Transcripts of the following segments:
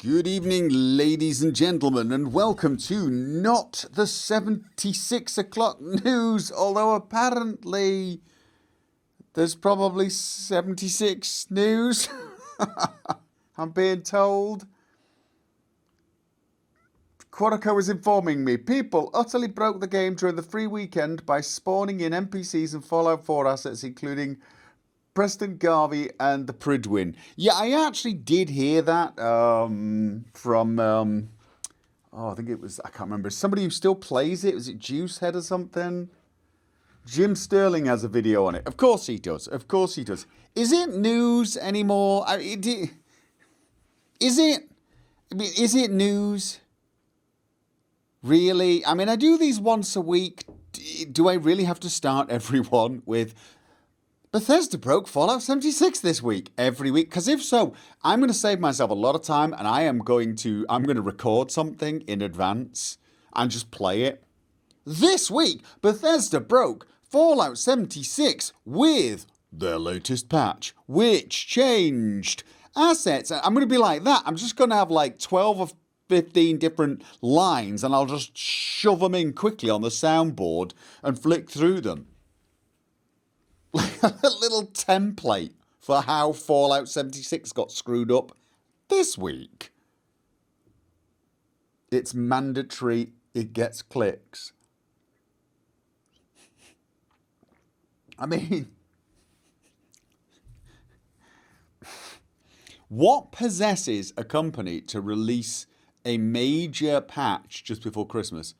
Good evening, ladies and gentlemen, and welcome to not the 76 o'clock news, although apparently there's probably 76 news. I'm being told. Quantico is informing me, people utterly broke the game during the free weekend by spawning in NPCs and Fallout 4 assets, including Preston Garvey and the Pridwin. Yeah, I actually did hear that from, I think it was, I can't remember, somebody who still plays it. Was it Juicehead or something? Jim Sterling has a video on it. Of course he does. Of course he does. Is it news anymore? Is it news? Really? I mean, I do these once a week. Do I really have to start everyone with Bethesda broke Fallout 76 this week, every week? Because if so, I'm going to save myself a lot of time, and I'm going to record something in advance and just play it. This week, Bethesda broke Fallout 76 with their latest patch, which changed assets. I'm going to be like that. I'm just going to have like 12 or 15 different lines, and I'll just shove them in quickly on the soundboard and flick through them. Like a little template for how Fallout 76 got screwed up this week. It's mandatory, it gets clicks. I mean, what possesses a company to release a major patch just before Christmas?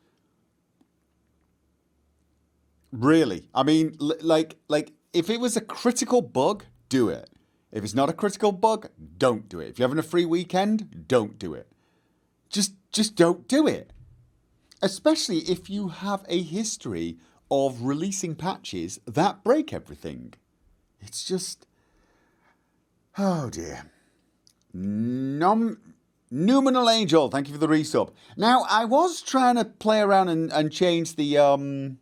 Really? I mean, like if it was a critical bug, do it. If it's not a critical bug, don't do it. If you're having a free weekend, don't do it. Just don't do it. Especially if you have a history of releasing patches that break everything. It's just, oh dear. Numinal Angel, thank you for the resub. Now, I was trying to play around and change the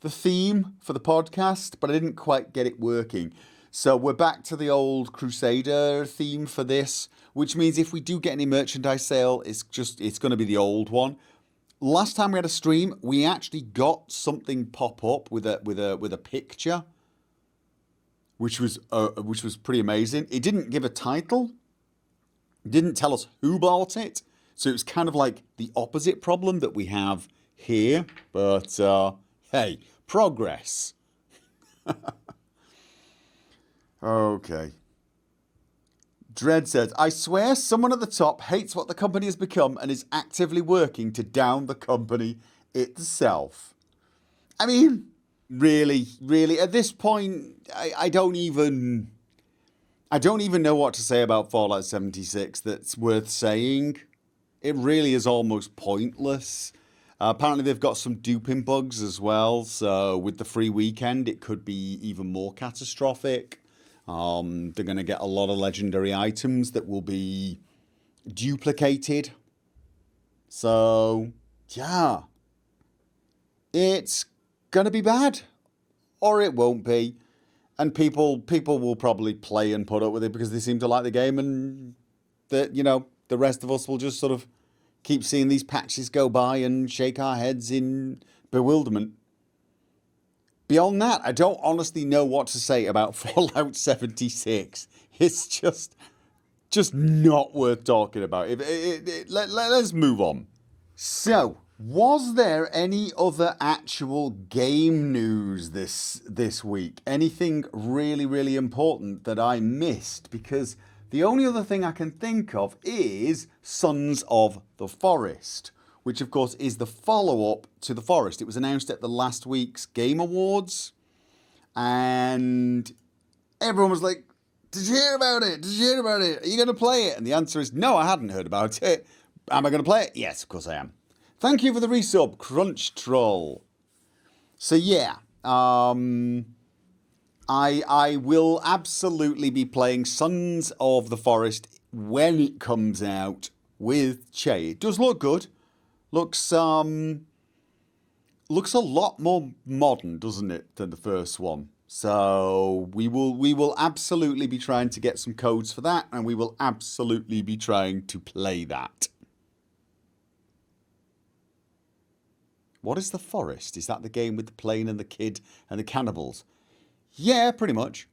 theme for the podcast, but I didn't quite get it working. So we're back to the old Crusader theme for this, which means if we do get any merchandise sale, it's going to be the old one. Last time we had a stream, we actually got something pop up with a picture, which was pretty amazing. It didn't give a title. It didn't tell us who bought it. So it was kind of like the opposite problem that we have here. But hey, progress. Okay. Dread says, I swear someone at the top hates what the company has become and is actively working to down the company itself. I mean, really, at this point, I don't even know what to say about Fallout 76 that's worth saying. It really is almost pointless. Apparently they've got some duping bugs as well, so with the free weekend it could be even more catastrophic. They're going to get a lot of legendary items that will be duplicated. So, yeah. It's going to be bad. Or it won't be. And people will probably play and put up with it because they seem to like the game, and the rest of us will just sort of keep seeing these patches go by and shake our heads in bewilderment. Beyond that, I don't honestly know what to say about Fallout 76. It's just not worth talking about. Let's move on. So, was there any other actual game news this week? Anything really, really important that I missed? Because the only other thing I can think of is Sons of the Forest, which of course is the follow-up to The Forest. It was announced at the last week's Game Awards, and everyone was like, did you hear about it? Did you hear about it? Are you going to play it? And the answer is, no, I hadn't heard about it. Am I going to play it? Yes, of course I am. Thank you for the resub, Crunch Troll. So yeah, I will absolutely be playing Sons of the Forest when it comes out with Che. It does look good. Looks a lot more modern, doesn't it, than the first one. So we will absolutely be trying to get some codes for that, and we will absolutely be trying to play that. What is The Forest? Is that the game with the plane and the kid and the cannibals? Yeah, pretty much.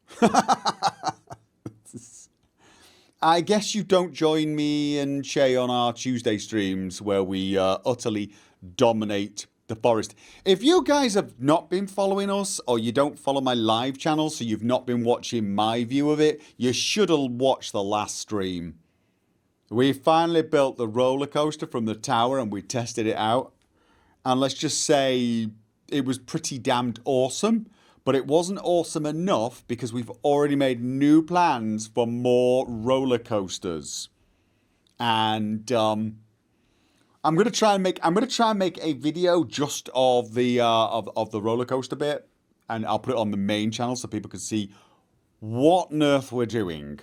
I guess you don't join me and Shay on our Tuesday streams where we utterly dominate the forest. If you guys have not been following us, or you don't follow my live channel, so you've not been watching my view of it, you should have watched the last stream. We finally built the roller coaster from the tower and we tested it out. And let's just say it was pretty damned awesome. But it wasn't awesome enough because we've already made new plans for more roller coasters. And I'm gonna try and make a video just of the roller coaster bit, and I'll put it on the main channel so people can see what on earth we're doing.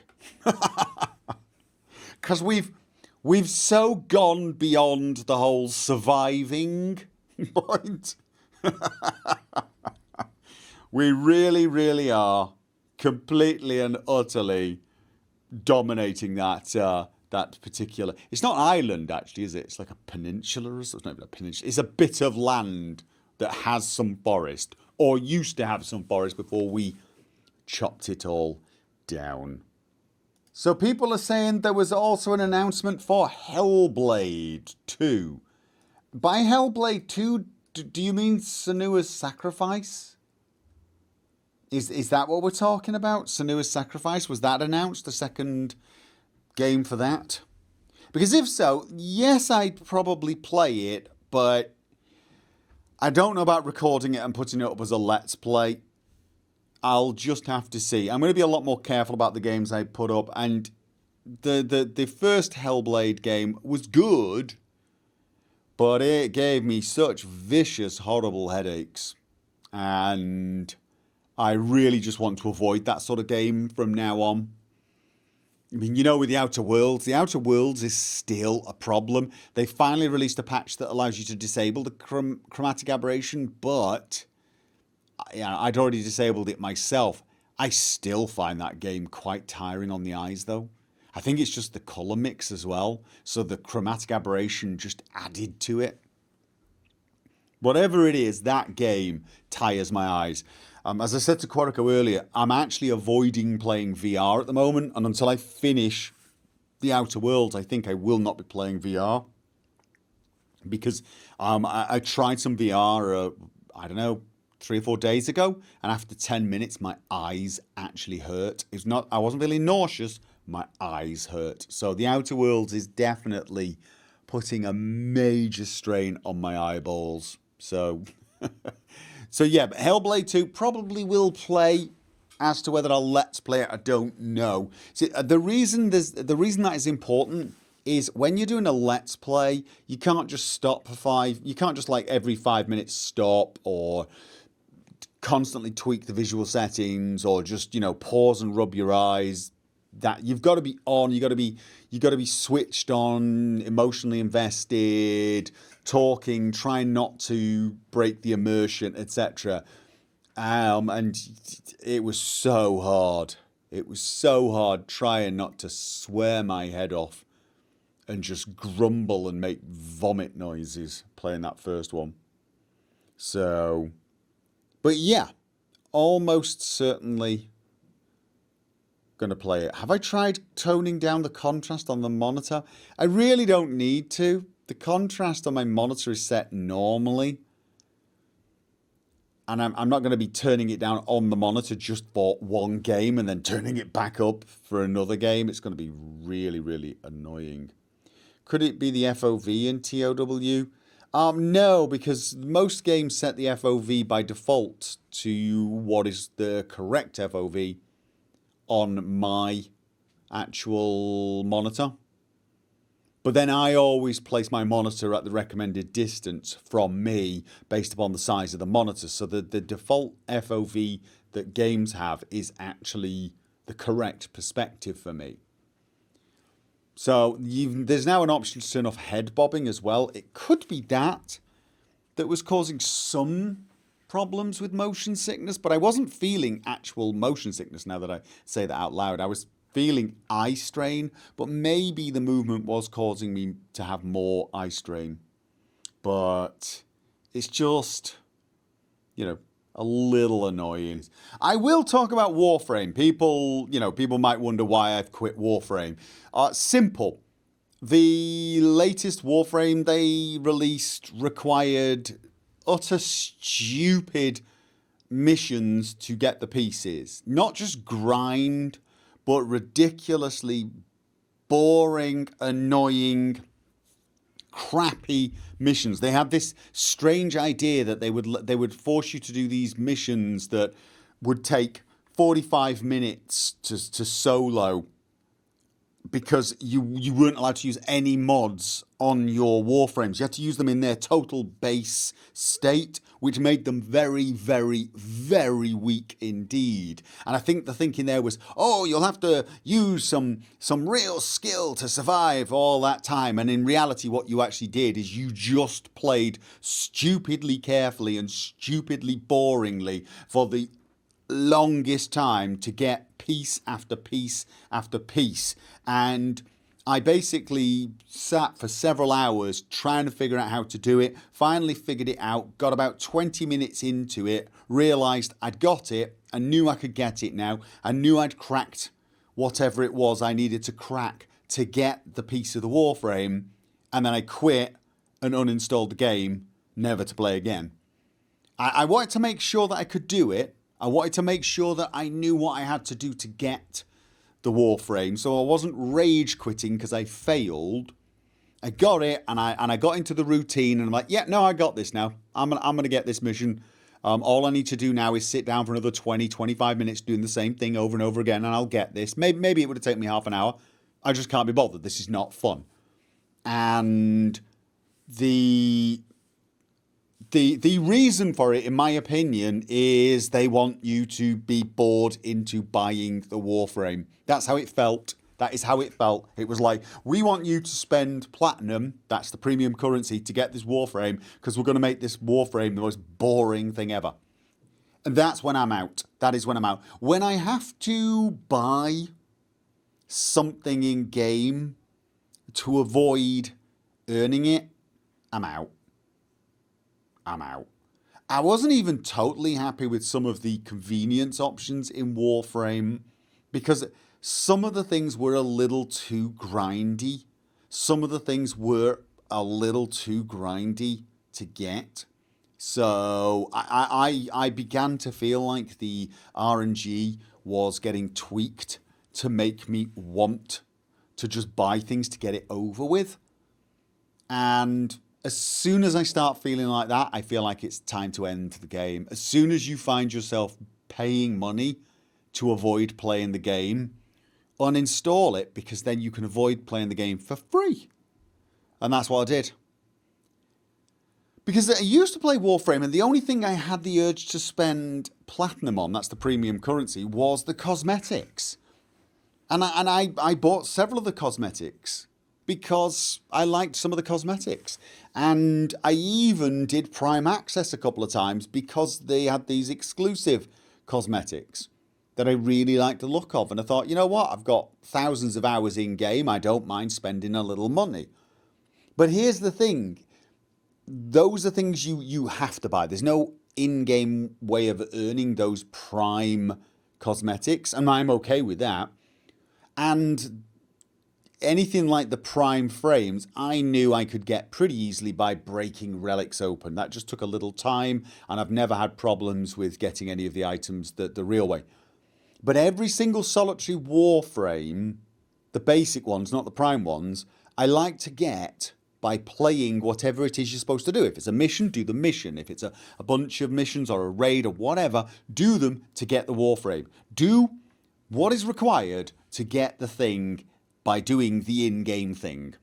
Because we've so gone beyond the whole surviving point. We really, really are completely and utterly dominating that that particular. It's not an island, actually, is it? It's like a peninsula. Or something. It's not even a peninsula. It's a bit of land that has some forest, or used to have some forest before we chopped it all down. So people are saying there was also an announcement for Hellblade 2. By Hellblade 2, do you mean Senua's Sacrifice? Is that what we're talking about? Senua's Sacrifice? Was that announced? The second game for that? Because if so, yes, I'd probably play it, but I don't know about recording it and putting it up as a Let's Play. I'll just have to see. I'm going to be a lot more careful about the games I put up, and the first Hellblade game was good, but it gave me such vicious, horrible headaches, and I really just want to avoid that sort of game from now on. I mean, you know, with the Outer Worlds is still a problem. They finally released a patch that allows you to disable the chromatic aberration, but I'd already disabled it myself. I still find that game quite tiring on the eyes, though. I think it's just the colour mix as well, so the chromatic aberration just added to it. Whatever it is, that game tires my eyes. As I said to Quorico earlier, I'm actually avoiding playing VR at the moment, and until I finish the Outer Worlds, I think I will not be playing VR. Because I tried some VR, I don't know, 3 or 4 days ago, and after 10 minutes, my eyes actually hurt. I wasn't feeling nauseous, my eyes hurt. So the Outer Worlds is definitely putting a major strain on my eyeballs. So, so yeah, but Hellblade 2 probably will play. As to whether I'll Let's Play it, I don't know. See, the reason that is important is when you're doing a Let's Play, you can't just stop for you can't just like every 5 minutes stop, or constantly tweak the visual settings, or just, you know, pause and rub your eyes. That you've got to be on, you got to be switched on, emotionally invested, talking, trying not to break the immersion, etc. And it was so hard. It was so hard trying not to swear my head off and just grumble and make vomit noises playing that first one. So, but yeah, almost certainly going to play it. Have I tried toning down the contrast on the monitor? I really don't need to. The contrast on my monitor is set normally. And I'm not going to be turning it down on the monitor just for one game and then turning it back up for another game. It's going to be really, really annoying. Could it be the FOV in TOW? No, because most games set the FOV by default to what is the correct FOV on my actual monitor. But then I always place my monitor at the recommended distance from me based upon the size of the monitor. So the default FOV that games have is actually the correct perspective for me. So there's now an option to turn off head bobbing as well. It could be that was causing some problems with motion sickness, but I wasn't feeling actual motion sickness now that I say that out loud. I was feeling eye strain, but maybe the movement was causing me to have more eye strain. But it's just, a little annoying. I will talk about Warframe. People might wonder why I've quit Warframe. Simple. The latest Warframe they released required utter stupid missions to get the pieces. Not just grind, but ridiculously boring, annoying, crappy missions. They had this strange idea that they would force you to do these missions that would take 45 minutes to solo, because you weren't allowed to use any mods on your Warframes. You had to use them in their total base state, which made them very, very, very weak indeed. And I think the thinking there was, you'll have to use some real skill to survive all that time. And in reality, what you actually did is you just played stupidly carefully and stupidly boringly for the longest time to get piece after piece after piece. And I basically sat for several hours trying to figure out how to do it. Finally figured it out, got about 20 minutes into it, realised I'd got it, I knew I could get it now, I knew I'd cracked whatever it was I needed to crack to get the piece of the Warframe, and then I quit and uninstalled the game, never to play again. I wanted to make sure that I could do it. I wanted to make sure that I knew what I had to do to get the Warframe, so I wasn't rage quitting because I failed. I got it, and I got into the routine, and I'm like, yeah, no, I got this now. I'm gonna get this mission. All I need to do now is sit down for another 20-25 minutes doing the same thing over and over again, and I'll get this. Maybe it would have taken me half an hour. I just can't be bothered. This is not fun. And the reason for it, in my opinion, is they want you to be bored into buying the Warframe. That's how it felt. That is how it felt. It was like, we want you to spend platinum, that's the premium currency, to get this Warframe, because we're going to make this Warframe the most boring thing ever. And that's when I'm out. That is when I'm out. When I have to buy something in game to avoid earning it, I'm out. I wasn't even totally happy with some of the convenience options in Warframe, because some of the things were a little too grindy. Some of the things were a little too grindy to get. So I began to feel like the RNG was getting tweaked to make me want to just buy things to get it over with. And as soon as I start feeling like that, I feel like it's time to end the game. As soon as you find yourself paying money to avoid playing the game, uninstall it, because then you can avoid playing the game for free. And that's what I did. Because I used to play Warframe, and the only thing I had the urge to spend platinum on, that's the premium currency, was the cosmetics. And I bought several of the cosmetics because I liked some of the cosmetics. And I even did Prime Access a couple of times because they had these exclusive cosmetics that I really liked the look of. And I thought, you know what? I've got thousands of hours in game. I don't mind spending a little money. But here's the thing. Those are things you have to buy. There's no in-game way of earning those Prime cosmetics, and I'm okay with that. And anything like the Prime frames, I knew I could get pretty easily by breaking relics open. That just took a little time, and I've never had problems with getting any of the items the real way. But every single solitary Warframe, the basic ones, not the Prime ones, I like to get by playing whatever it is you're supposed to do. If it's a mission, do the mission. If it's a bunch of missions or a raid or whatever, do them to get the Warframe. Do what is required to get the thing by doing the in-game thing.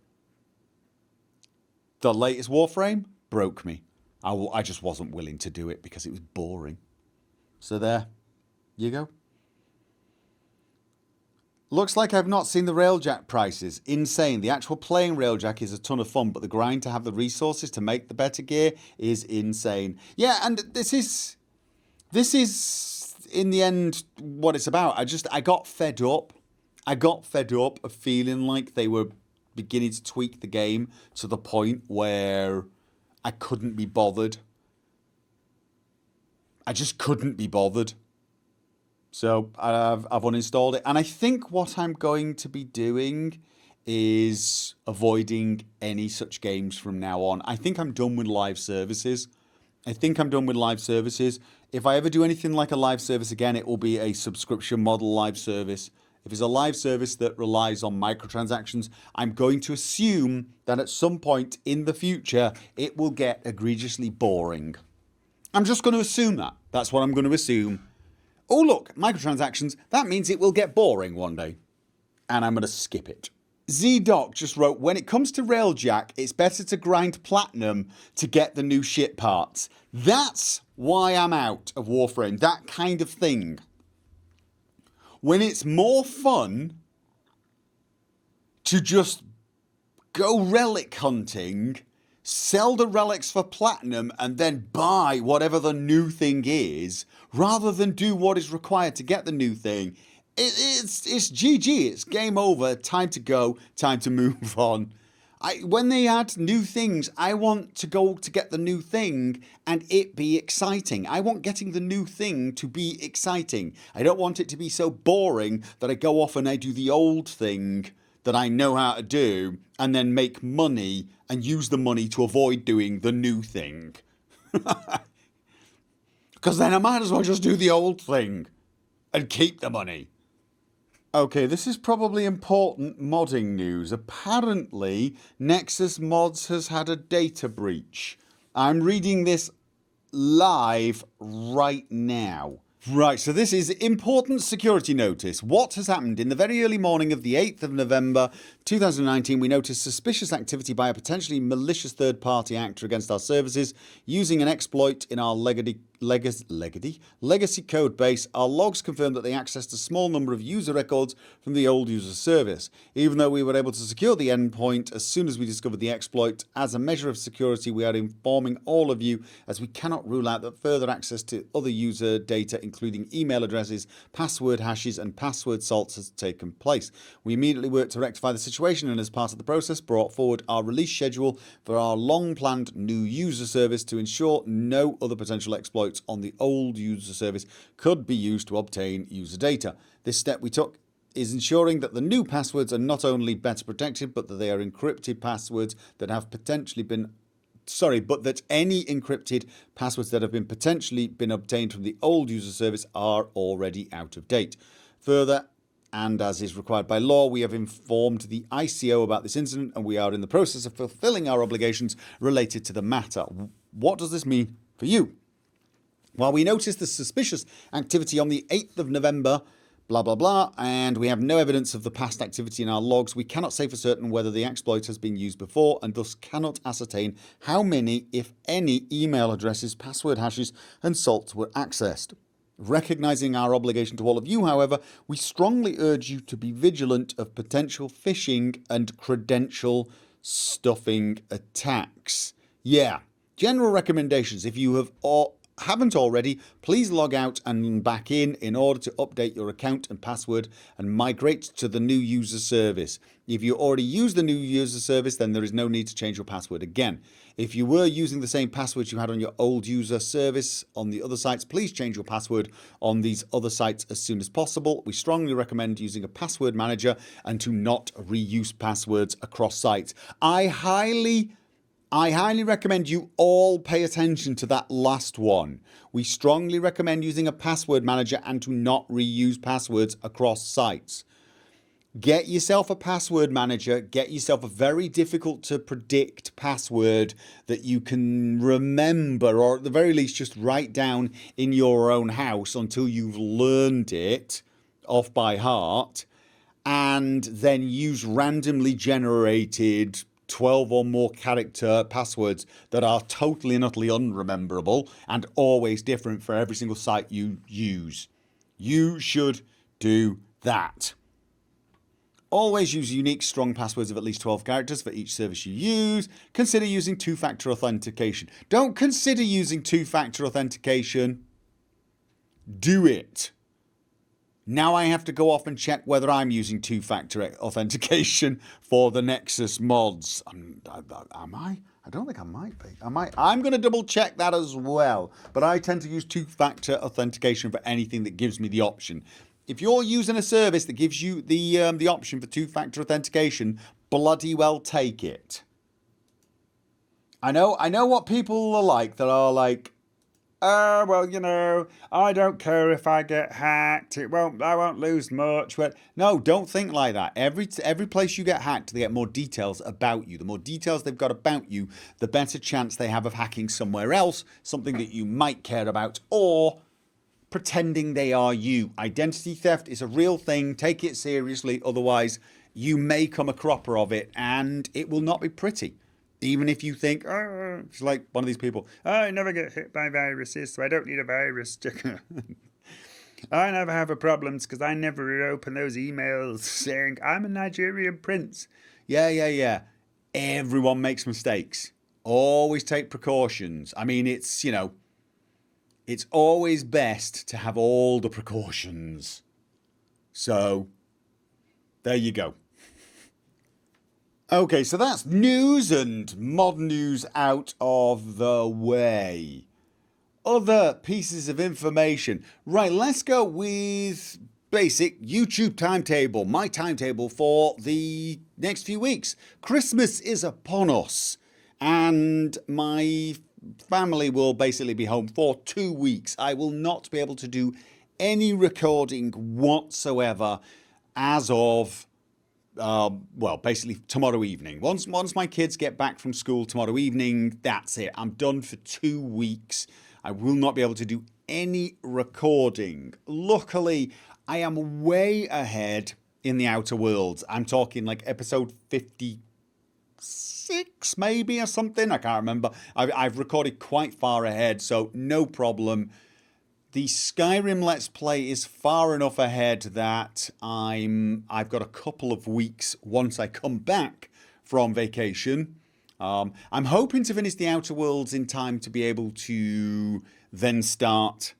The latest Warframe broke me. I just wasn't willing to do it because it was boring. So there you go. Looks like I've not seen the Railjack prices. Insane. The actual playing Railjack is a ton of fun, but the grind to have the resources to make the better gear is insane. Yeah, and this is in the end what it's about. I got fed up. I got fed up of feeling like they were beginning to tweak the game to the point where I couldn't be bothered. I just couldn't be bothered. So I've uninstalled it. And I think what I'm going to be doing is avoiding any such games from now on. I think I'm done with live services. If I ever do anything like a live service again, it will be a subscription model live service. If it's a live service that relies on microtransactions, I'm going to assume that at some point in the future, it will get egregiously boring. I'm just going to assume that. That's what I'm going to assume. Oh, look, microtransactions, that means it will get boring one day. And I'm going to skip it. ZDoc just wrote, when it comes to Railjack, it's better to grind platinum to get the new shit parts. That's why I'm out of Warframe, that kind of thing. When it's more fun to just go relic hunting, sell the relics for platinum, and then buy whatever the new thing is, rather than do what is required to get the new thing, it's GG, it's game over, time to go, time to move on. When they add new things, I want to go to get the new thing and it be exciting. I want getting the new thing to be exciting. I don't want it to be so boring that I go off and I do the old thing that I know how to do and then make money and use the money to avoid doing the new thing. Because then I might as well just do the old thing and keep the money. Okay, this is probably important modding news. Apparently, Nexus Mods has had a data breach. I'm reading this live right now. Right, so this is important security notice. What has happened? In the very early morning of the 8th of November 2019, we noticed suspicious activity by a potentially malicious third-party actor against our services using an exploit in our legacy code base. Our logs confirmed that they accessed a small number of user records from the old user service. Even though we were able to secure the endpoint as soon as we discovered the exploit, as a measure of security, we are informing all of you as we cannot rule out that further access to other user data, including email addresses, password hashes, and password salts has taken place. We immediately worked to rectify the situation and as part of the process brought forward our release schedule for our long-planned new user service to ensure no other potential exploits on the old user service could be used to obtain user data. This step we took is ensuring that the new passwords are not only better protected, but that they are encrypted passwords that have potentially been but that any encrypted passwords that have been potentially been obtained from the old user service are already out of date. Further, and as is required by law, we have informed the ICO about this incident and we are in the process of fulfilling our obligations related to the matter. What does this mean for you? While we noticed the suspicious activity on the 8th of November, blah, blah, blah, and we have no evidence of the past activity in our logs, we cannot say for certain whether the exploit has been used before and thus cannot ascertain how many, if any, email addresses, password hashes, and salts were accessed. Recognizing our obligation to all of you, however, we strongly urge you to be vigilant of potential phishing and credential stuffing attacks. Yeah, general recommendations. If you haven't already, please log out and back in order to update your account and password and migrate to the new user service. If you already use the new user service, then there is no need to change your password again. If you were using the same password you had on your old user service on the other sites, please change your password on these other sites as soon as possible. We strongly recommend using a password manager and to not reuse passwords across sites. I highly recommend you all pay attention to that last one. We strongly recommend using a password manager and to not reuse passwords across sites. Get yourself a password manager. Get yourself a very difficult to predict password that you can remember, or at the very least just write down in your own house until you've learned it off by heart, and then use randomly generated 12 or more character passwords that are totally and utterly unrememberable and always different for every single site you use. You should do that. Always use unique, strong passwords of at least 12 characters for each service you use. Consider using two-factor authentication. Don't consider using two-factor authentication. Do it. Now I have to go off and check whether I'm using two-factor authentication for the Nexus mods. Am I? I don't think I might be. I'm going to double check that as well. But I tend to use two-factor authentication for anything that gives me the option. If you're using a service that gives you the option for two-factor authentication, bloody well take it. I know what people are like that are like, oh, well, you know, I don't care if I get hacked. I won't lose much. But no, don't think like that. Every place you get hacked, they get more details about you. The more details they've got about you, the better chance they have of hacking somewhere else, something that you might care about, or pretending they are you. Identity theft is a real thing. Take it seriously. Otherwise, you may come a cropper of it and it will not be pretty. Even if you think, oh, it's like one of these people, oh, I never get hit by viruses, so I don't need a virus sticker. I never have a problems because I never open those emails saying, I'm a Nigerian prince. Yeah. Everyone makes mistakes. Always take precautions. I mean, it's, you know, it's always best to have all the precautions. So, there you go. Okay, so that's news and mod news out of the way. Other pieces of information. Right, let's go with basic YouTube timetable. My timetable for the next few weeks. Christmas is upon us, and my family will basically be home for 2 weeks. I will not be able to do any recording whatsoever as of basically tomorrow evening. Once my kids get back from school tomorrow evening, that's it. I'm done for 2 weeks. I will not be able to do any recording. Luckily, I am way ahead in the Outer Worlds. I'm talking like episode 56 maybe or something. I can't remember. I've recorded quite far ahead, so no problem. The Skyrim Let's Play is far enough ahead that I've got a couple of weeks once I come back from vacation. I'm hoping to finish the Outer Worlds in time to be able to then start,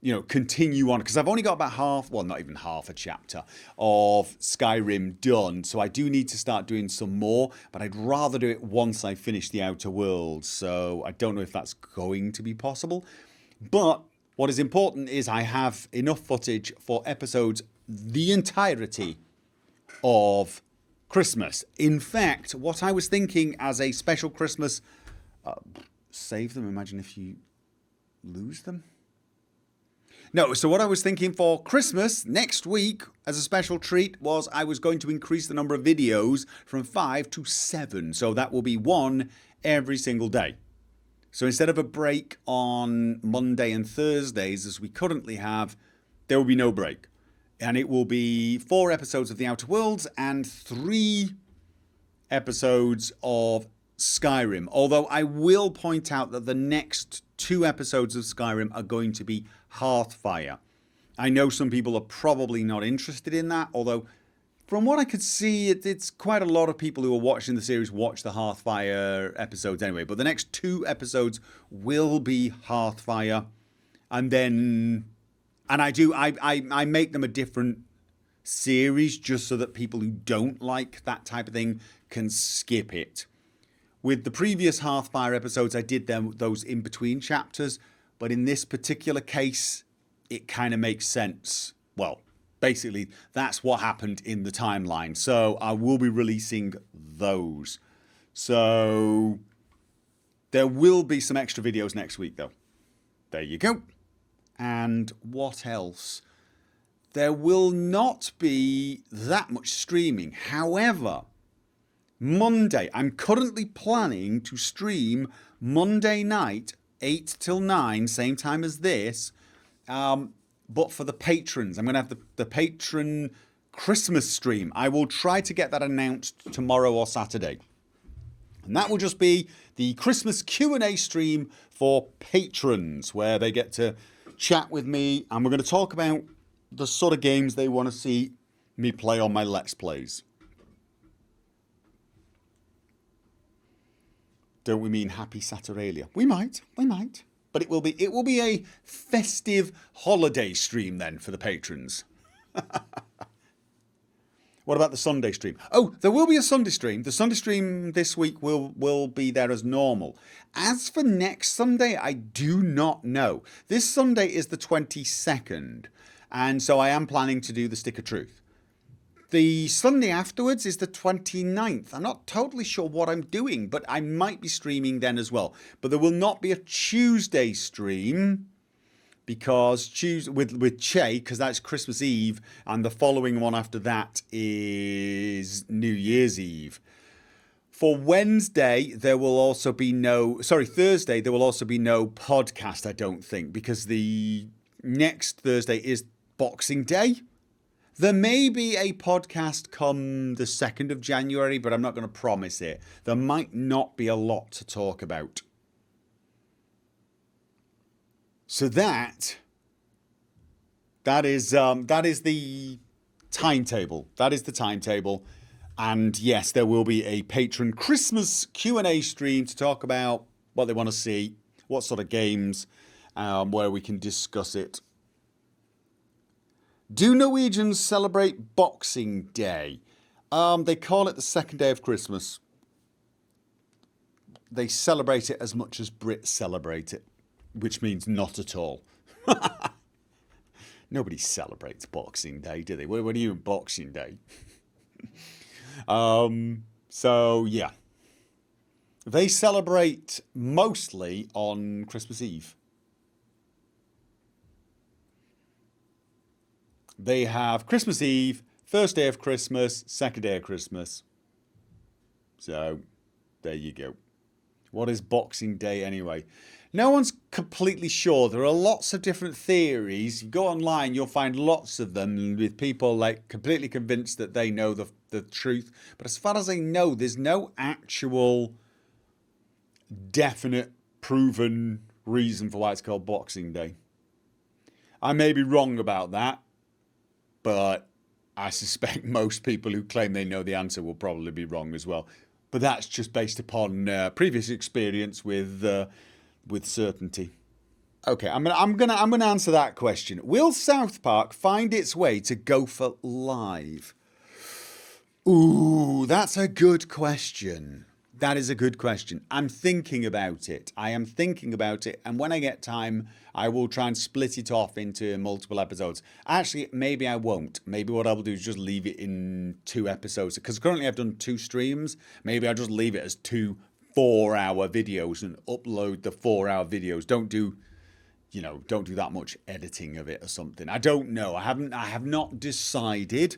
you know, continue on, because I've only got about not even half a chapter of Skyrim done, so I do need to start doing some more, but I'd rather do it once I finish the Outer Worlds, so I don't know if that's going to be possible. But what is important is I have enough footage for episodes the entirety of Christmas. In fact, what I was thinking as a special Christmas... save them? Imagine if you lose them? No, so what I was thinking for Christmas next week as a special treat was I was going to increase the number of videos from 5 to 7. So that will be 1 every single day. So instead of a break on Monday and Thursdays, as we currently have, there will be no break. And it will be 4 episodes of The Outer Worlds and 3 episodes of Skyrim. Although I will point out that the next 2 episodes of Skyrim are going to be Hearthfire. I know some people are probably not interested in that, although from what I could see, it's quite a lot of people who are watching the series watch the Hearthfire episodes anyway. But the next 2 episodes will be Hearthfire. And then... And I make them a different series just so that people who don't like that type of thing can skip it. With the previous Hearthfire episodes, I did those in between chapters. But in this particular case, it kind of makes sense. Well, basically, that's what happened in the timeline. So I will be releasing those. So there will be some extra videos next week, though. There you go. And what else? There will not be that much streaming. However, Monday, I'm currently planning to stream Monday night, 8 till 9, same time as this. But for the patrons, I'm going to have the patron Christmas stream. I will try to get that announced tomorrow or Saturday. And that will just be the Christmas Q&A stream for patrons, where they get to chat with me. And we're going to talk about the sort of games they want to see me play on my Let's Plays. Don't we mean Happy Saturalia? We might. But it will be a festive holiday stream then for the patrons. What about the Sunday stream? Oh, there will be a Sunday stream. The Sunday stream this week will be there as normal. As for next Sunday, I do not know. This Sunday is the 22nd, and so I am planning to do the Stick of Truth. The Sunday afterwards is the 29th. I'm not totally sure what I'm doing, but I might be streaming then as well. But there will not be a Tuesday stream because with Che, because that's Christmas Eve, and the following one after that is New Year's Eve. For Thursday, there will also be no podcast, I don't think, because the next Thursday is Boxing Day. There may be a podcast come the 2nd of January, but I'm not going to promise it. There might not be a lot to talk about. So that is the timetable. That is the timetable. And yes, there will be a patron Christmas Q&A stream to talk about what they want to see, what sort of games, where we can discuss it. Do Norwegians celebrate Boxing Day? They call it the second day of Christmas. They celebrate it as much as Brits celebrate it, which means not at all. Nobody celebrates Boxing Day, do they? What are you in Boxing Day? So, yeah. They celebrate mostly on Christmas Eve. They have Christmas Eve, first day of Christmas, second day of Christmas. So, there you go. What is Boxing Day anyway? No one's completely sure. There are lots of different theories. You go online, you'll find lots of them with people like completely convinced that they know the truth. But as far as I know, there's no actual definite proven reason for why it's called Boxing Day. I may be wrong about that, but I suspect most people who claim they know the answer will probably be wrong as well. But that's just based upon previous experience with certainty. Okay, I'm gonna answer that question. Will South Park find its way to Gopher Live? Ooh, that's a good question. That is a good question. I'm thinking about it. I am thinking about it. And when I get time, I will try and split it off into multiple episodes. Actually, maybe I won't. Maybe what I will do is just leave it in 2 episodes. Because currently I've done 2 streams. Maybe I'll just leave it as 2 4-hour videos and upload the 4-hour videos. Don't do that much editing of it or something. I don't know. I have not decided.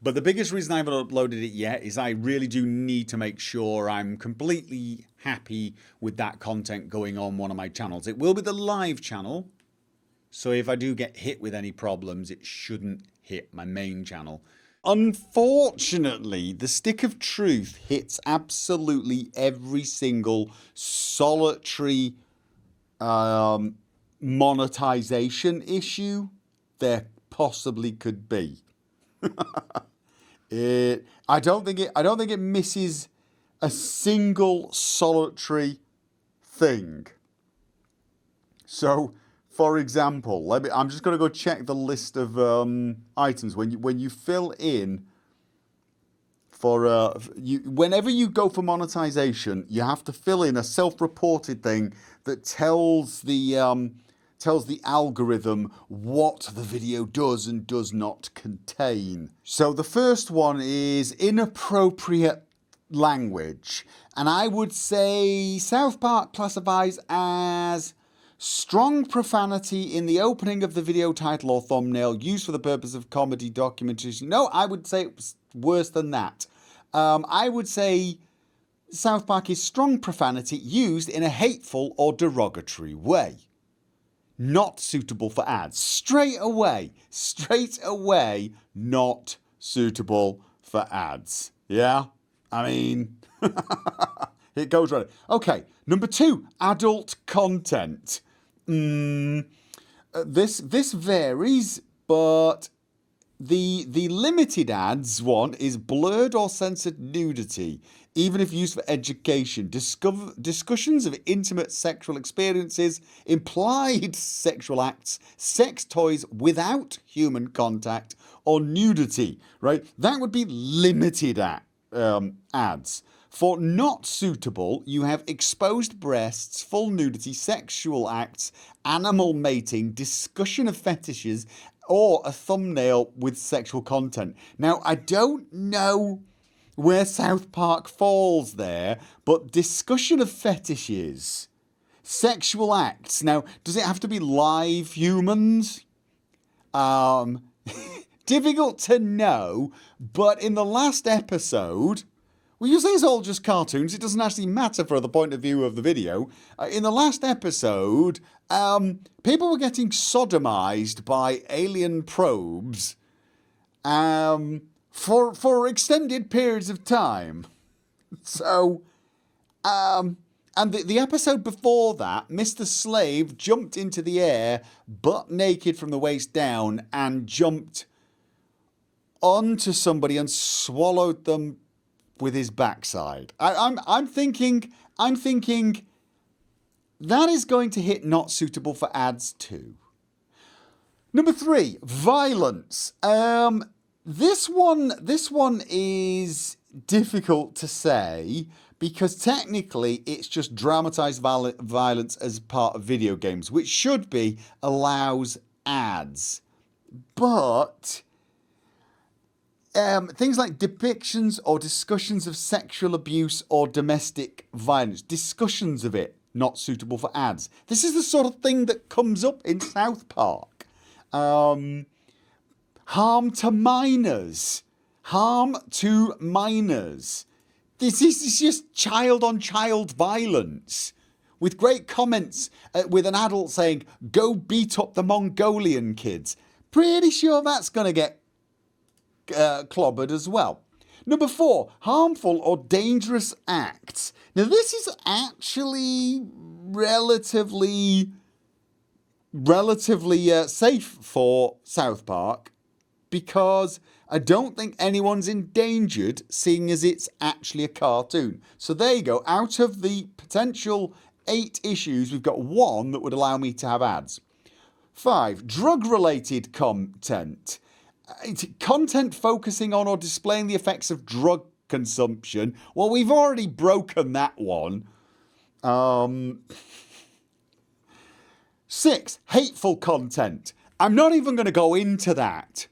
But the biggest reason I haven't uploaded it yet is I really do need to make sure I'm completely happy with that content going on one of my channels. It will be the live channel. So if I do get hit with any problems, it shouldn't hit my main channel. Unfortunately, the Stick of Truth hits absolutely every single solitary monetization issue there possibly could be. I don't think it misses a single solitary thing. So, for example, I'm just going to go check the list of items. When you fill in for whenever you go for monetization, you have to fill in a self-reported thing that tells the algorithm what the video does and does not contain. So the first one is inappropriate language. And I would say South Park classifies as strong profanity in the opening of the video title or thumbnail used for the purpose of comedy documentation. No, I would say it was worse than that. I would say South Park is strong profanity used in a hateful or derogatory way. Not suitable for ads. Straight away, not suitable for ads. Yeah? I mean, it goes right. Okay, number 2, adult content. This varies, but the limited ads one is blurred or censored nudity, even if used for education. Discussions of intimate sexual experiences, implied sexual acts, sex toys without human contact, or nudity. Right? That would be limited ads. For not suitable, you have exposed breasts, full nudity, sexual acts, animal mating, discussion of fetishes, or a thumbnail with sexual content. Now, I don't know where South Park falls there, but discussion of fetishes, sexual acts. Now, does it have to be live humans? Difficult to know, but in the last episode... Well, you say it's all just cartoons. It doesn't actually matter for the point of view of the video. In the last episode, people were getting sodomized by alien probes for extended periods of time. So, and the episode before that, Mr. Slave jumped into the air, butt naked from the waist down, and jumped onto somebody and swallowed them with his backside. I'm thinking that is going to hit not suitable for ads too. Number 3, violence. This one is difficult to say because technically it's just dramatized violence as part of video games, which should be allows ads. But things like depictions or discussions of sexual abuse or domestic violence, discussions of it, not suitable for ads. This is the sort of thing that comes up in South Park. Harm to minors. This is just child-on-child violence. With great comments with an adult saying, go beat up the Mongolian kids. Pretty sure that's going to get clobbered as well. Number 4, harmful or dangerous acts. Now this is actually relatively safe for South Park because I don't think anyone's endangered, seeing as it's actually a cartoon. So there you go. Out of the potential 8 issues, we've got 1 that would allow me to have ads. 5, drug-related content. Content focusing on or displaying the effects of drug consumption. Well, we've already broken that one. 6, hateful content. I'm not even going to go into that.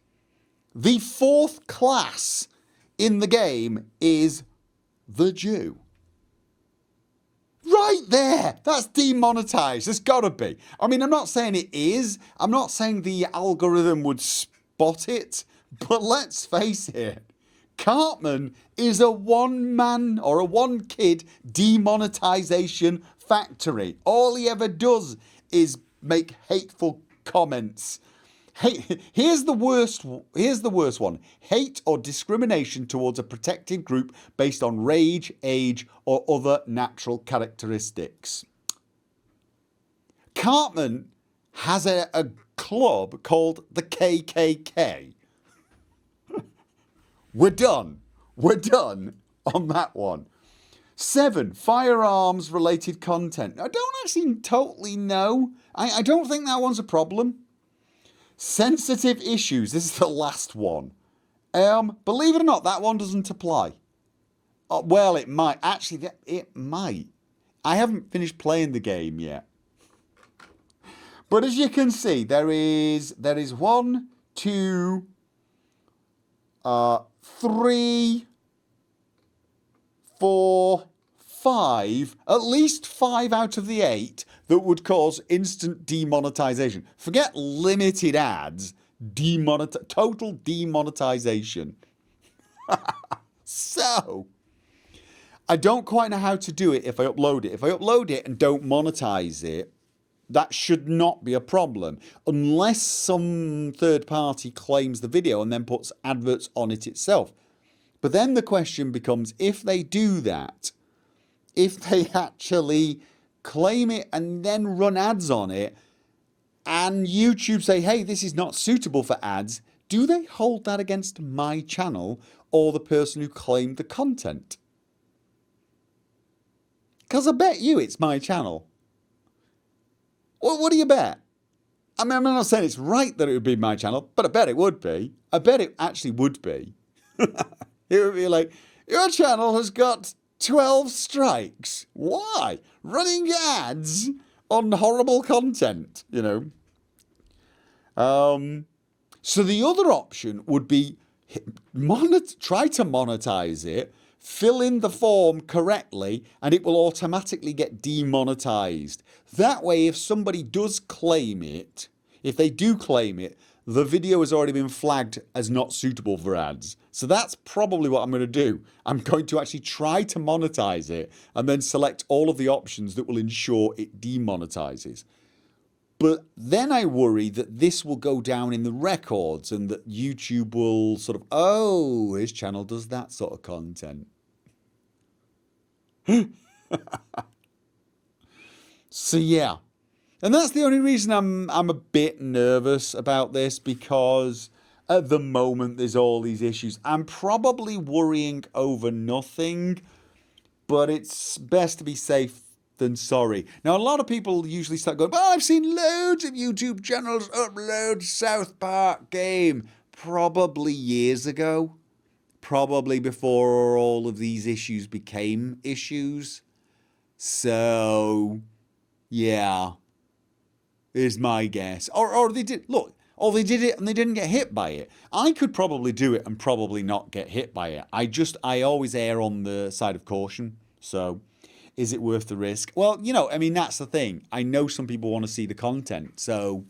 The 4th class in the game is the Jew. Right there! That's demonetized. There's got to be. I mean, I'm not saying it is. I'm not saying the algorithm would spot it. But let's face it. Cartman is a one-man or a one-kid demonetization factory. All he ever does is make hateful comments. Here's the worst one. Hate or discrimination towards a protected group based on rage, age, or other natural characteristics. Cartman has a club called the KKK. We're done on that one. 7, firearms related content. I don't actually totally know. I don't think that one's a problem. Sensitive issues. This is the last one. Believe it or not, that one doesn't apply. Well, it might. Actually, it might. I haven't finished playing the game yet. But as you can see, there is 1, 2, 3, 4, 5, at least 5 out of the 8 that would cause instant demonetization. Forget limited ads, total demonetization. So, I don't quite know how to do it if I upload it. If I upload it and don't monetize it, that should not be a problem, unless some third party claims the video and then puts adverts on it itself. But then the question becomes, if they do that, if they actually claim it and then run ads on it, and YouTube say, hey, this is not suitable for ads, do they hold that against my channel or the person who claimed the content? Because I bet you it's my channel. What do you bet? I mean, I'm not saying it's right that it would be my channel, but I bet it would be. I bet it actually would be. It would be like, your channel has got 12 strikes. Why? Running ads on horrible content, you know. So the other option would be try to monetize it, fill in the form correctly, and it will automatically get demonetized. That way, if somebody does claim it, if they do claim it, the video has already been flagged as not suitable for ads. So that's probably what I'm going to do. I'm going to actually try to monetize it and then select all of the options that will ensure it demonetizes. But then I worry that this will go down in the records and that YouTube will sort of, oh, his channel does that sort of content. So yeah. And that's the only reason I'm a bit nervous about this, because at the moment there's all these issues. I'm probably worrying over nothing, but it's best to be safe than sorry. Now, a lot of people usually start going, oh, I've seen loads of YouTube channels upload South Park game. Probably years ago. Probably before all of these issues became issues. So, yeah. Is my guess. Or they did, look, or they did it and they didn't get hit by it. I could probably do it and probably not get hit by it. I always err on the side of caution. So, is it worth the risk? Well, you know, I mean, that's the thing. I know some people want to see the content. So,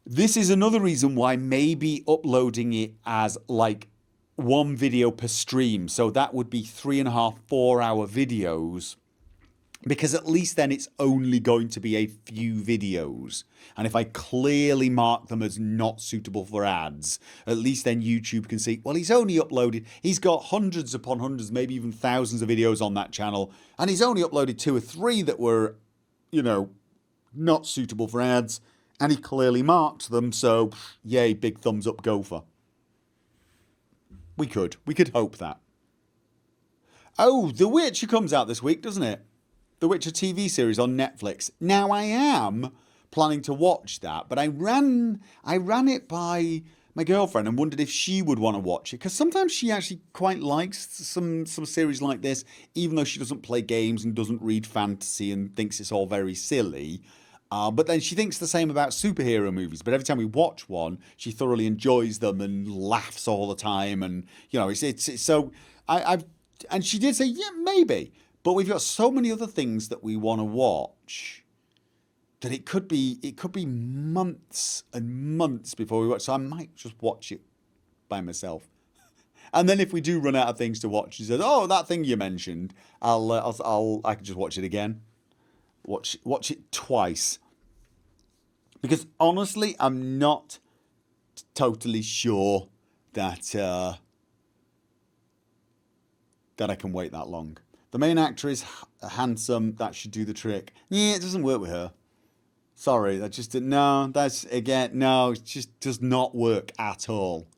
this is another reason why maybe uploading it as like one video per stream. So that would be 3.5, 4 hour videos. Because at least then it's only going to be a few videos. And if I clearly mark them as not suitable for ads, at least then YouTube can see, well, he's only uploaded, he's got hundreds upon hundreds, maybe even thousands of videos on that channel. And he's only uploaded 2 or 3 that were, you know, not suitable for ads. And he clearly marked them. So, yay, big thumbs up, Gopher. We could hope that. Oh, The Witcher comes out this week, doesn't it? The Witcher TV series on Netflix. Now, I am planning to watch that, but I ran it by my girlfriend and wondered if she would want to watch it, because sometimes she actually quite likes some series like this, even though she doesn't play games and doesn't read fantasy and thinks it's all very silly. But then she thinks the same about superhero movies. But every time we watch one, she thoroughly enjoys them and laughs all the time. And you know, it's so and she did say, yeah, maybe. But we've got so many other things that we want to watch that it could be months and months before we watch. So I might just watch it by myself. And then if we do run out of things to watch, she says, "Oh, that thing you mentioned, I can just watch it again, watch it twice." Because honestly, I'm not totally sure that I can wait that long. The main actor is handsome. That should do the trick. Yeah, it doesn't work with her. Sorry, that just no. That's again no. It just does not work at all.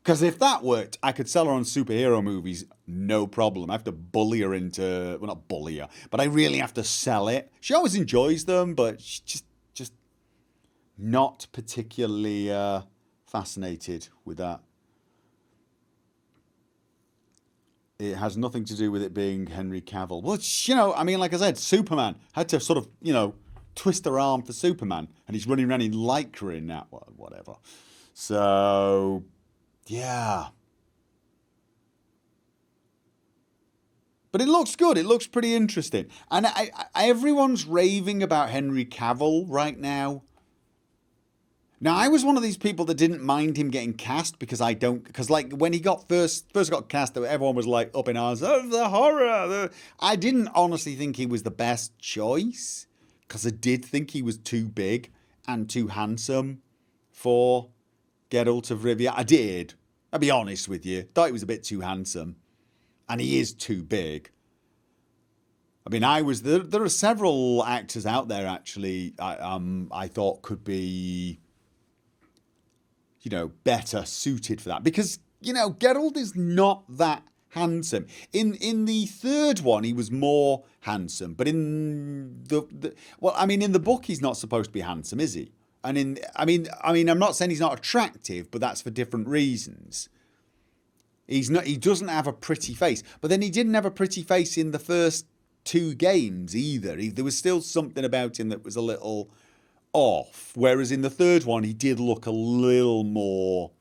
Because if that worked, I could sell her on superhero movies, no problem. I have to bully her into, well, not bully her, but I really have to sell it. She always enjoys them, but she's just not particularly fascinated with that. It has nothing to do with it being Henry Cavill. Well, you know, I mean, like I said, Superman had to sort of, you know, twist her arm for Superman, and he's running around in lycra in that, whatever. So, yeah. But it looks good. It looks pretty interesting. And everyone's raving about Henry Cavill right now. Now, I was one of these people that didn't mind him getting cast because like when he first got cast, everyone was like up in arms, oh, the horror. I didn't honestly think he was the best choice because I did think he was too big and too handsome for Geralt of Rivia. I did. I'll be honest with you. Thought he was a bit too handsome. And he is too big. I mean, there are several actors out there actually I thought could be better suited for that. Because, Geralt is not that handsome. In the third one, he was more handsome. But in in the book, he's not supposed to be handsome, is he? And I'm not saying he's not attractive, but that's for different reasons. He's not. He doesn't have a pretty face. But then he didn't have a pretty face in the first two games either. There was still something about him that was a little off. Whereas in the third one, he did look a little more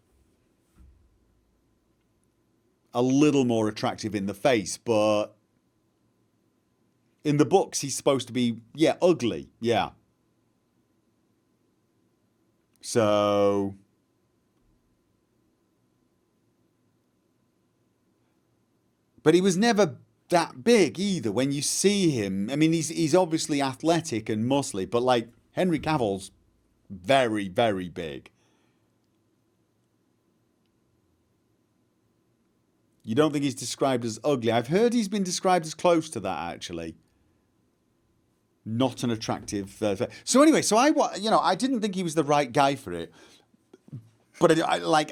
attractive in the face. But in the books, he's supposed to be, ugly. Yeah. So... But he was never that big either. When you see him, I mean, he's obviously athletic and muscly, but like Henry Cavill's very, very big. You don't think he's described as ugly? I've heard he's been described as close to that, actually. Not an attractive... So anyway, I didn't think he was the right guy for it. But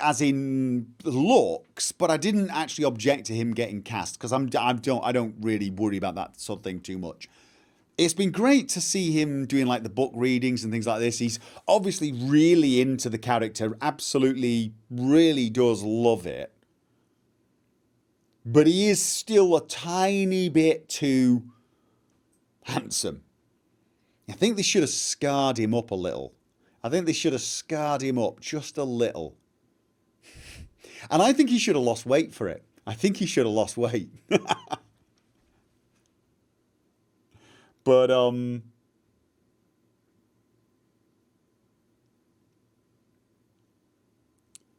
as in looks, but I didn't actually object to him getting cast because I don't really worry about that sort of thing too much. It's been great to see him doing like the book readings and things like this. He's obviously really into the character, absolutely, really does love it. But he is still a tiny bit too handsome. I think they should have scarred him up a little. I think they should have scarred him up just a little. And I think he should have lost weight for it. I think he should have lost weight. But,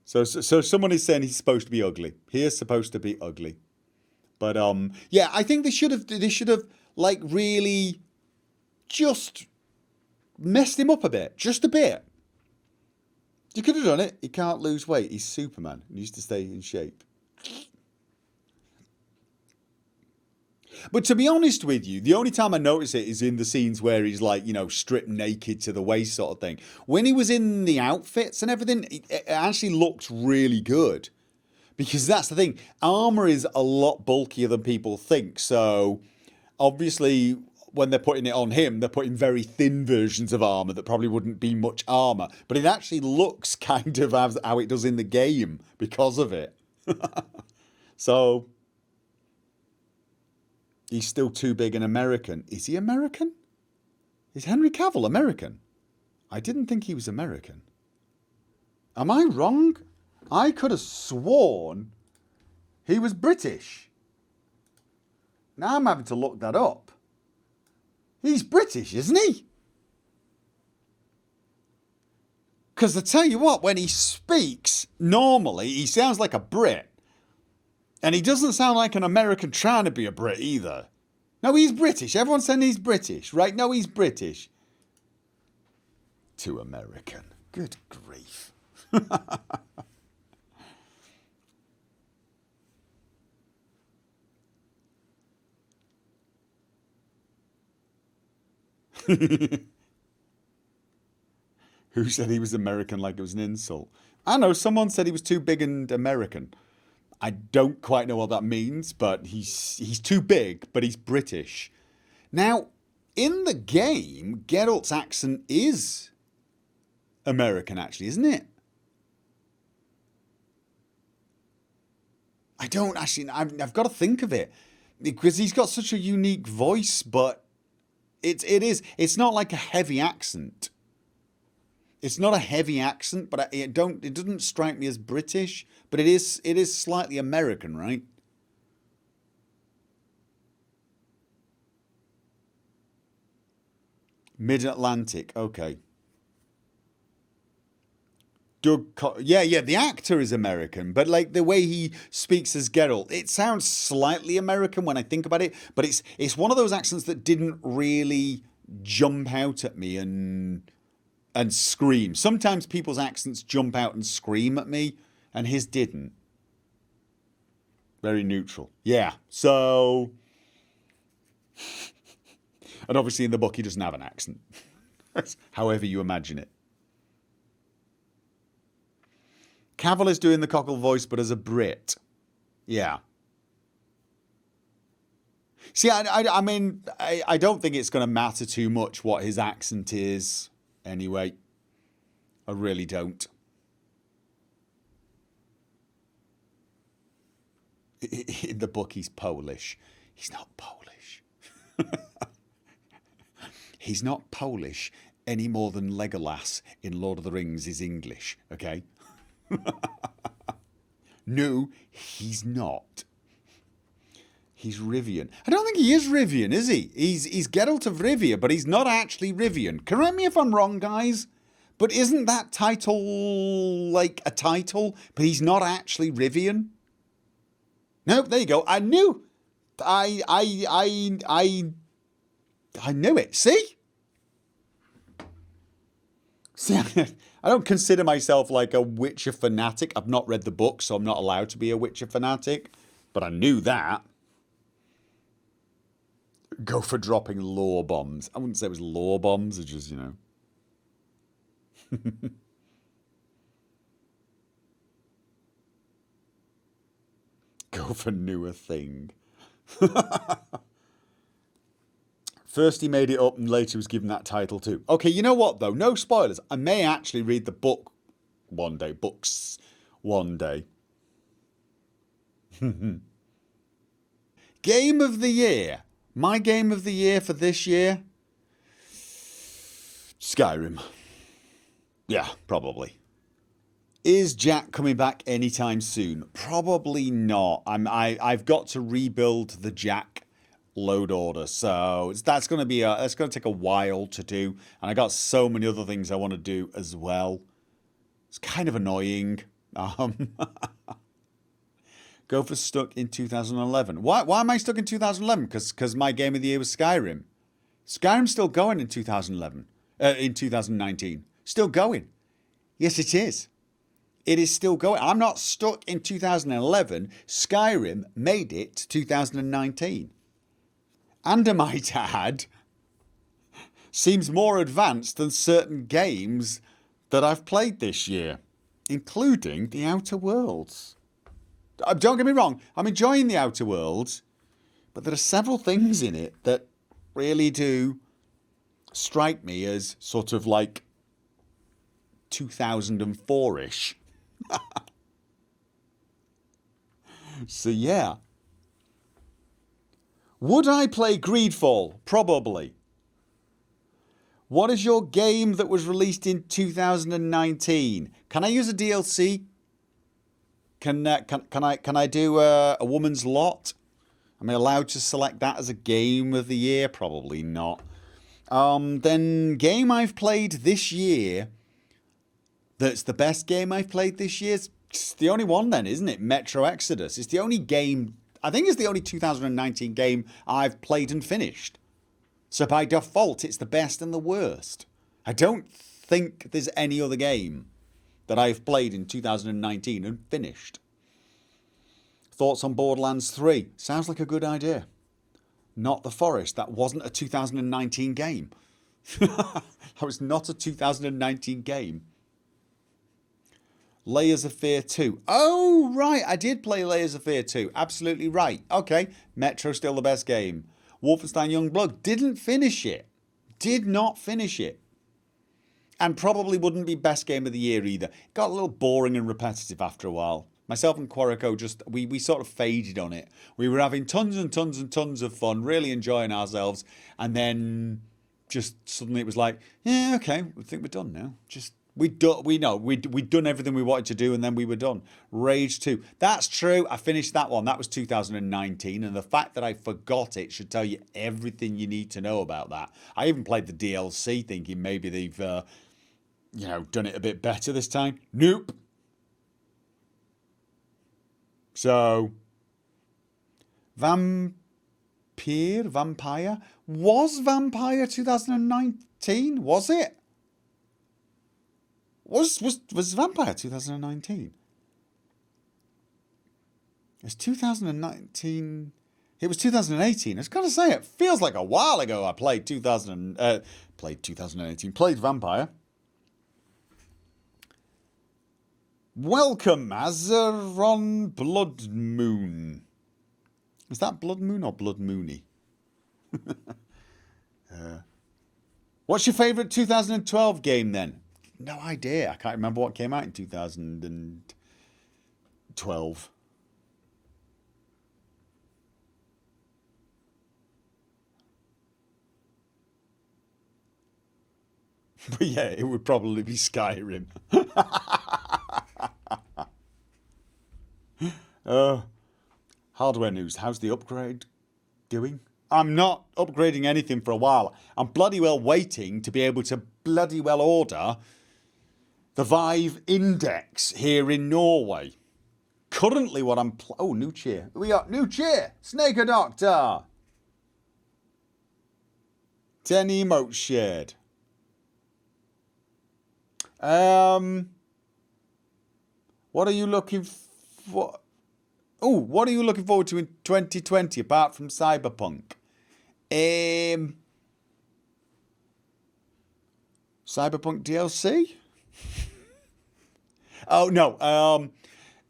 So someone is saying he's supposed to be ugly. He is supposed to be ugly. But, I think they should have, like, really just messed him up a bit. Just a bit. You could have done it. He can't lose weight. He's Superman. He needs to stay in shape. But to be honest with you, the only time I notice it is in the scenes where he's like, stripped naked to the waist sort of thing. When he was in the outfits and everything, it actually looked really good. Because that's the thing. Armour is a lot bulkier than people think. So, obviously, when they're putting it on him, they're putting very thin versions of armour that probably wouldn't be much armour. But it actually looks kind of how it does in the game because of it. So... he's still too big and American. Is he American? Is Henry Cavill American? I didn't think he was American. Am I wrong? I could have sworn he was British. Now I'm having to look that up. He's British, isn't he? Because I tell you what, when he speaks, normally he sounds like a Brit. And he doesn't sound like an American trying to be a Brit either. No, he's British. Everyone's saying he's British, right? No, he's British. Too American. Good grief. Who said he was American like it was an insult? I know, someone said he was too big and American. I don't quite know what that means, but he's too big, but he's British. Now, in the game, Geralt's accent is American, actually, isn't it? I don't actually... I've got to think of it. Because he's got such a unique voice, but it is... It's not like a heavy accent. It's not a heavy accent, but it doesn't strike me as British, but it is slightly American, right? Mid-Atlantic, okay. The actor is American, but like the way he speaks as Geralt, it sounds slightly American when I think about it, but it's one of those accents that didn't really jump out at me and scream. Sometimes people's accents jump out and scream at me, and his didn't. Very neutral. Yeah, so... And obviously in the book he doesn't have an accent. However you imagine it. Cavill is doing the cockle voice, but as a Brit. Yeah. See, I mean, I don't think it's going to matter too much what his accent is anyway. I really don't. In the book, he's Polish. He's not Polish. He's not Polish any more than Legolas in Lord of the Rings is English, okay? No, he's not. He's Rivian. I don't think he is Rivian, is he? He's Geralt of Rivia, but he's not actually Rivian. Correct me if I'm wrong, guys. But isn't that title like a title? But he's not actually Rivian? No, there you go. I knew. I knew it. See? See, I don't consider myself like a Witcher fanatic. I've not read the book, so I'm not allowed to be a Witcher fanatic. But I knew that. Gopher dropping lore bombs. I wouldn't say it was lore bombs. It's just, you know. Gopher knew a thing. First he made it up and later was given that title too. Okay, you know what though? No spoilers. I may actually read the book one day. Books one day. Game of the year. My game of the year for this year? Skyrim. Yeah, probably. Is Jack coming back anytime soon? Probably not. I've got to rebuild the Jack load order, so that's going to take a while to do, and I got so many other things I want to do as well. It's kind of annoying. Gopher stuck in 2011. Why am I stuck in 2011? Because my game of the year was Skyrim. Skyrim's still going in 2011. In 2019. Still going. Yes, it is. It is still going. I'm not stuck in 2011. Skyrim made it to 2019. And I might add, seems more advanced than certain games that I've played this year, including The Outer Worlds. Don't get me wrong, I'm enjoying The Outer Worlds, but there are several things in it that really do strike me as sort of like 2004-ish. So yeah. Would I play Greedfall? Probably. What is your game that was released in 2019? Can I use a DLC? Can I do a Woman's Lot? Am I allowed to select that as a game of the year? Probably not. Then game I've played this year that's the best game I've played this year. It's the only one then, isn't it? Metro Exodus. It's the only game, I think it's the only 2019 game I've played and finished. So by default, it's the best and the worst. I don't think there's any other game that I've played in 2019 and finished. Thoughts on Borderlands 3? Sounds like a good idea. Not The Forest. That wasn't a 2019 game. That was not a 2019 game. Layers of Fear 2. Oh, right. I did play Layers of Fear 2. Absolutely right. Okay. Metro still the best game. Wolfenstein Youngblood. Didn't finish it. Did not finish it. And probably wouldn't be best game of the year either. Got a little boring and repetitive after a while. Myself and Quarico just, we sort of faded on it. We were having tons and tons and tons of fun, really enjoying ourselves. And then just suddenly it was like, yeah, okay, I think we're done now. Just, we'd done everything we wanted to do and then we were done. Rage 2. That's true. I finished that one. That was 2019. And the fact that I forgot it should tell you everything you need to know about that. I even played the DLC thinking maybe they've, done it a bit better this time. Nope. So, Vampire? Was Vampire 2019? Was it? Was Vampire 2019? It's 2019. It was 2018. I was going to say, it feels like a while ago I played 2018. Played Vampire. Welcome, Azeron Blood Moon. Is that Blood Moon or Blood Moony? What's your favourite 2012 game then? No idea. I can't remember what came out in 2012. But yeah, it would probably be Skyrim. Hardware news. How's the upgrade doing? I'm not upgrading anything for a while. I'm bloody well waiting to be able to bloody well order the Vive Index here in Norway. Currently what I'm... oh, new cheer. We got new cheer. Snaker Doctor. 10 emotes shared. What are you looking for? Oh, what are you looking forward to in 2020 apart from Cyberpunk? Cyberpunk DLC? Oh no.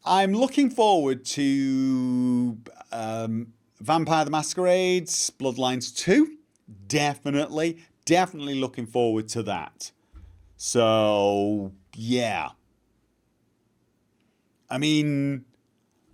I'm looking forward to Vampire the Masquerade's Bloodlines 2. Definitely looking forward to that. So, yeah. I mean,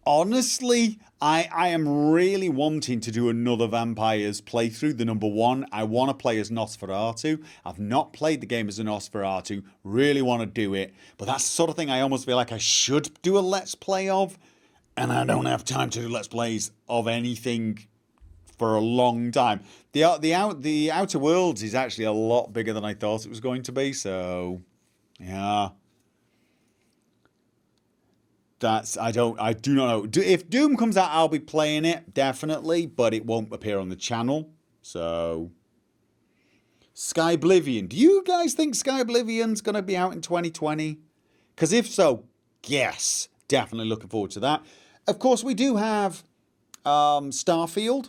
honestly, I am really wanting to do another Vampires playthrough, the number one. I want to play as Nosferatu. I've not played the game as a Nosferatu. Really want to do it. But that's the sort of thing I almost feel like I should do a Let's Play of. And I don't have time to do Let's Plays of anything for a long time. The Outer Worlds is actually a lot bigger than I thought it was going to be. So, yeah. I do not know. If Doom comes out, I'll be playing it, definitely, but it won't appear on the channel. So, Skyblivion. Do you guys think Skyblivion's going to be out in 2020? Because if so, yes, definitely looking forward to that. Of course, we do have Starfield,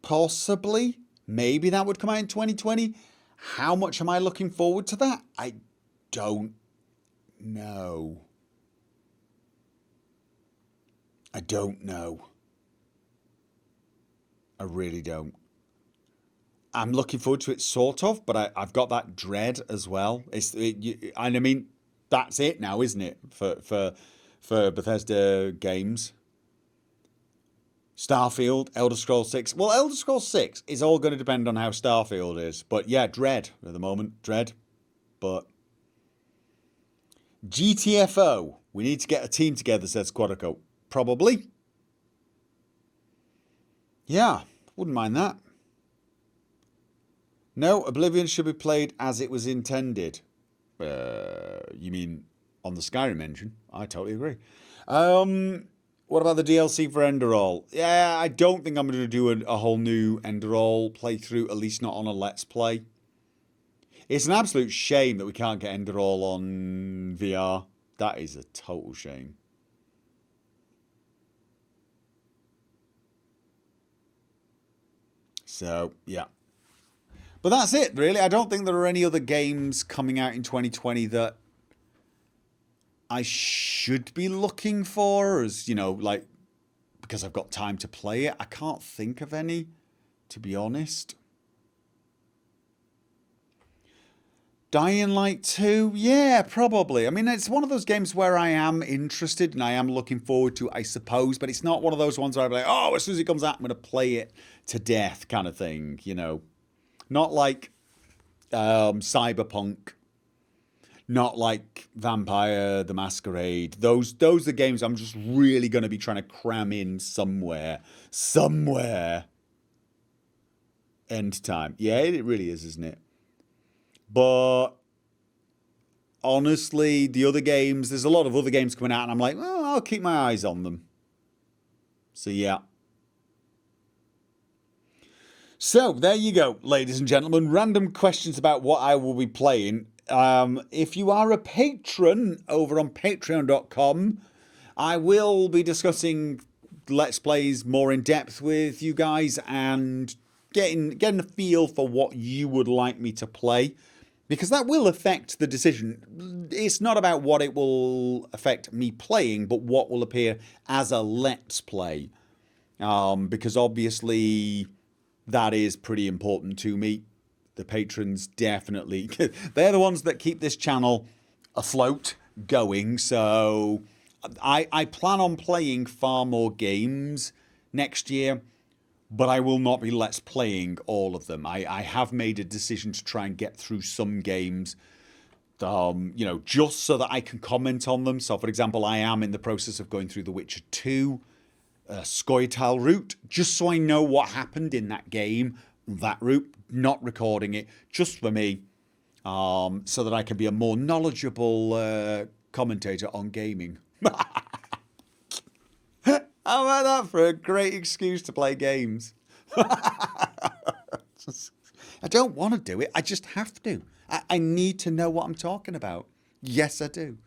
possibly. Maybe that would come out in 2020. How much am I looking forward to that? I don't know. I don't know. I really don't. I'm looking forward to it, sort of, but I've got that dread as well. And I mean, that's it now, isn't it, for Bethesda games? Starfield, Elder Scrolls 6. Well, Elder Scrolls 6 is all going to depend on how Starfield is. But yeah, dread at the moment. Dread. But GTFO. We need to get a team together, says Quadico. Probably. Yeah, wouldn't mind that. No, Oblivion should be played as it was intended. You mean on the Skyrim engine? I totally agree. What about the DLC for Enderall? Yeah, I don't think I'm going to do a whole new Enderall playthrough, at least not on a Let's Play. It's an absolute shame that we can't get Enderall on VR. That is a total shame. So, yeah. But that's it, really. I don't think there are any other games coming out in 2020 that I should be looking for, as, you know, like, because I've got time to play it. I can't think of any, to be honest. Dying Light 2? Yeah, probably. I mean, it's one of those games where I am interested and I am looking forward to, I suppose, but it's not one of those ones where I'm like, oh, as soon as it comes out, I'm going to play it to death kind of thing, you know. Not like Cyberpunk. Not like Vampire the Masquerade. Those are games I'm just really going to be trying to cram in somewhere. End time. Yeah, it really is, isn't it? But honestly, the other games, there's a lot of other games coming out, and I'm like, oh, I'll keep my eyes on them. So, yeah. So, there you go, ladies and gentlemen. Random questions about what I will be playing. If you are a patron over on patreon.com, I will be discussing Let's Plays more in depth with you guys and getting a feel for what you would like me to play. because that will affect the decision. It's not about what it will affect me playing, but what will appear as a Let's Play. Because obviously that is pretty important to me. The patrons definitely, they're the ones that keep this channel afloat, going. So I plan on playing far more games next year, but I will not be Let's Playing all of them. I have made a decision to try and get through some games, just so that I can comment on them. So, for example, I am in the process of going through The Witcher 2, Skyrim route, just so I know what happened in that game, that route, not recording it, just for me, so that I can be a more knowledgeable commentator on gaming. How about that for a great excuse to play games? I don't want to do it. I just have to. I need to know what I'm talking about. Yes, I do.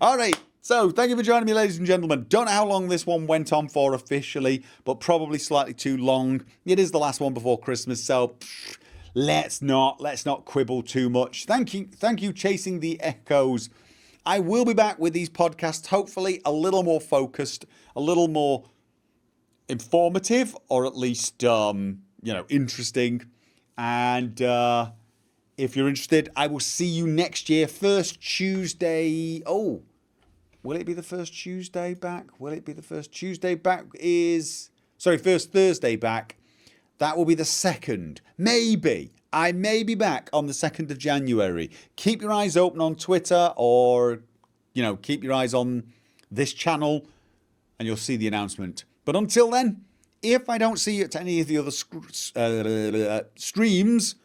All right. So, thank you for joining me, ladies and gentlemen. Don't know how long this one went on for officially, but probably slightly too long. It is the last one before Christmas, so let's not quibble too much. Thank you, Chasing the Echoes. I will be back with these podcasts, hopefully a little more focused, a little more informative, or at least, interesting. And if you're interested, I will see you next year, first Tuesday. Oh, will it be the first Tuesday back? First Thursday back. That will be the 2nd. Maybe. I may be back on the 2nd of January. Keep your eyes open on Twitter, or, keep your eyes on this channel and you'll see the announcement. But until then, if I don't see you at any of the other streams,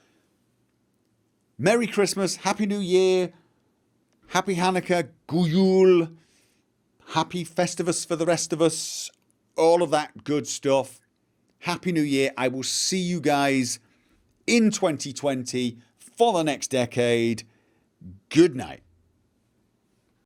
Merry Christmas, Happy New Year, Happy Hanukkah, Guyul, Happy Festivus for the rest of us, all of that good stuff. Happy New Year. I will see you guys in 2020 for the next decade. Good night.